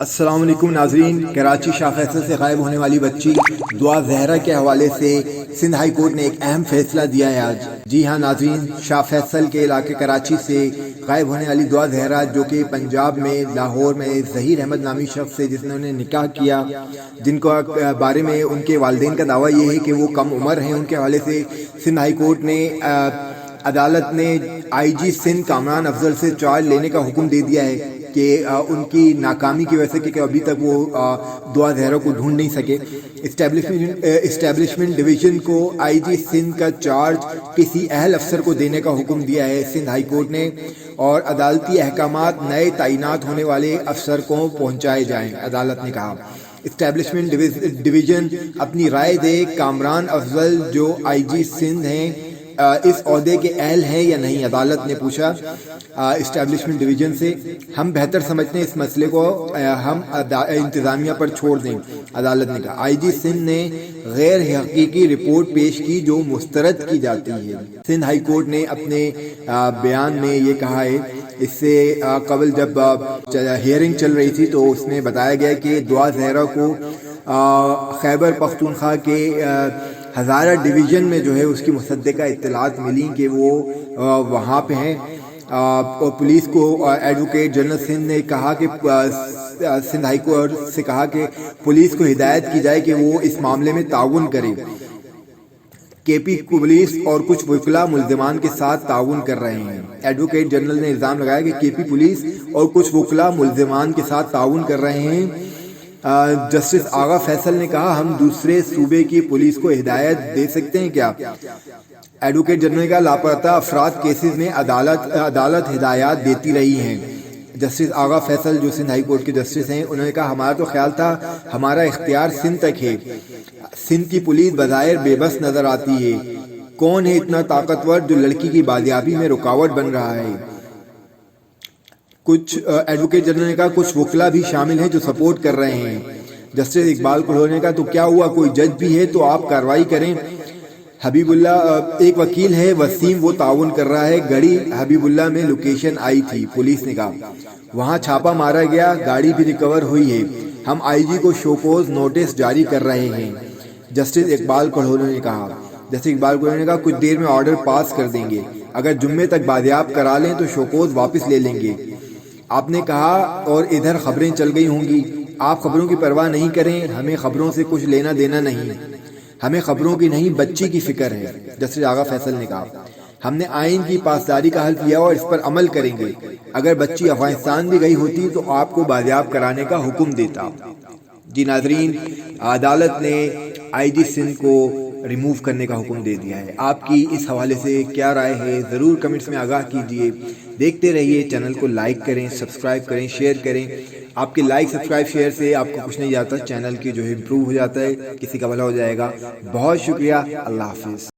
السلام علیکم ناظرین، کراچی شاہ فیصل سے غائب ہونے والی بچی دعا زہرا کے حوالے سے سندھ ہائی کورٹ نے ایک اہم فیصلہ دیا ہے آج۔ جی ہاں ناظرین، شاہ فیصل کے علاقے کراچی سے غائب ہونے والی دعا زہرا، جو کہ پنجاب میں لاہور میں ظہیر احمد نامی شخص سے جس نے انہیں نکاح کیا، جن کو بارے میں ان کے والدین کا دعویٰ یہ ہے کہ وہ کم عمر ہیں، ان کے حوالے سے سندھ ہائی کورٹ نے عدالت نے آئی جی سندھ کامران افضل سے چارج لینے کا حکم دے دیا ہے کہ ان کی ناکامی کی وجہ سے کہ ابھی تک وہ دعا زہرا کو ڈھونڈ نہیں سکے، اسٹیبلشمنٹ ڈویژن کو آئی جی سندھ کا چارج کسی اہل افسر کو دینے کا حکم دیا ہے سندھ ہائی کورٹ نے، اور عدالتی احکامات نئے تعینات ہونے والے افسر کو پہنچائے جائیں۔ عدالت نے کہا اسٹیبلشمنٹ ڈویژن اپنی رائے دے کامران افضل جو آئی جی سندھ ہیں اس عہدے کے اہل ہیں یا نہیں۔ عدالت نے پوچھا اسٹیبلشمنٹ ڈویژن سے، ہم بہتر سمجھتے ہیں اس مسئلے کو ہم انتظامیہ پر چھوڑ دیں۔ عدالت نے کہا آئی جی سندھ نے غیر حقیقی رپورٹ پیش کی جو مسترد کی جاتی ہے۔ سندھ ہائی کورٹ نے اپنے بیان میں یہ کہا ہے، اس سے قبل جب ہیئرنگ چل رہی تھی تو اس میں بتایا گیا کہ دعا زہرا کو خیبر پختونخوا کے ہزارہ ڈویژن میں جو ہے اس کی مصدقہ اطلاعات ملی کہ وہ وہاں پہ ہیں، اور پولیس کو ایڈوکیٹ جنرل سندھ نے کہا کہ سندھ ہائی کورٹ سے کہا کہ پولیس کو ہدایت کی جائے کہ وہ اس معاملے میں تعاون کرے۔ کے پی پولیس اور کچھ وکلاء ملزمان کے ساتھ تعاون کر رہے ہیں۔ ایڈوکیٹ جنرل نے الزام لگایا کہ کے پی پولیس اور کچھ وکلاء ملزمان کے ساتھ تعاون کر رہے ہیں۔ جسٹس آغا فیصل نے کہا ہم دوسرے صوبے کی پولیس کو ہدایت دے سکتے ہیں کیا؟ ایڈوکیٹ جنرل کا لاپتہ افراد کیسز میں عدالت ہدایات دیتی رہی ہیں۔ جسٹس آغا فیصل جو سندھ ہائی کورٹ کے جسٹس ہیں، انہوں نے کہا ہمارا تو خیال تھا ہمارا اختیار سندھ تک ہے، سندھ کی پولیس بظاہر بے بس نظر آتی ہے، کون ہے اتنا طاقتور جو لڑکی کی بازیابی میں رکاوٹ بن رہا ہے؟ کچھ ایڈوکیٹ جنرل نے کہا کچھ وکلاء بھی شامل ہیں جو سپورٹ کر رہے ہیں۔ جسٹس اقبال کلہور نے کہا تو کیا ہوا، کوئی جج بھی ہے تو آپ کارروائی کریں۔ حبیب اللہ ایک وکیل ہے وسیم، وہ تعاون کر رہا ہے، گڑی حبیب اللہ میں لوکیشن آئی تھی، پولیس نے کہا وہاں چھاپا مارا گیا، گاڑی بھی ریکور ہوئی ہے، ہم آئی جی کو شوکوز نوٹس جاری کر رہے ہیں۔ جسٹس اقبال کلہور نے کہا کچھ دیر میں آرڈر پاس کر دیں گے، اگر جمعے تک بازیاب کرا لیں تو شوکوز واپس لے لیں گے۔ آپ نے کہا اور ادھر خبریں چل گئی ہوں گی، آپ خبروں کی پرواہ نہیں کریں، ہمیں خبروں سے کچھ لینا دینا نہیں، ہمیں خبروں کی نہیں بچی کی فکر ہے۔ جسٹس آغا فیصل نے کہا ہم نے آئین کی پاسداری کا حل کیا اور اس پر عمل کریں گے، اگر بچی افغانستان بھی گئی ہوتی تو آپ کو بازیاب کرانے کا حکم دیتا۔ جی ناظرین، عدالت نے آئی جی سندھ کو ریموو کرنے کا حکم دے دیا ہے۔ آپ کی اس حوالے سے کیا رائے ہے ضرور کمنٹس میں آگاہ کیجیے۔ دیکھتے رہیے، چینل کو لائک کریں، سبسکرائب کریں، شیئر کریں۔ آپ کے لائک سبسکرائب شیئر سے آپ کو کچھ نہیں جاتا، چینل کی جو ہے امپروو ہو جاتا ہے، کسی کا بھلا ہو جائے گا۔ بہت شکریہ، اللہ حافظ۔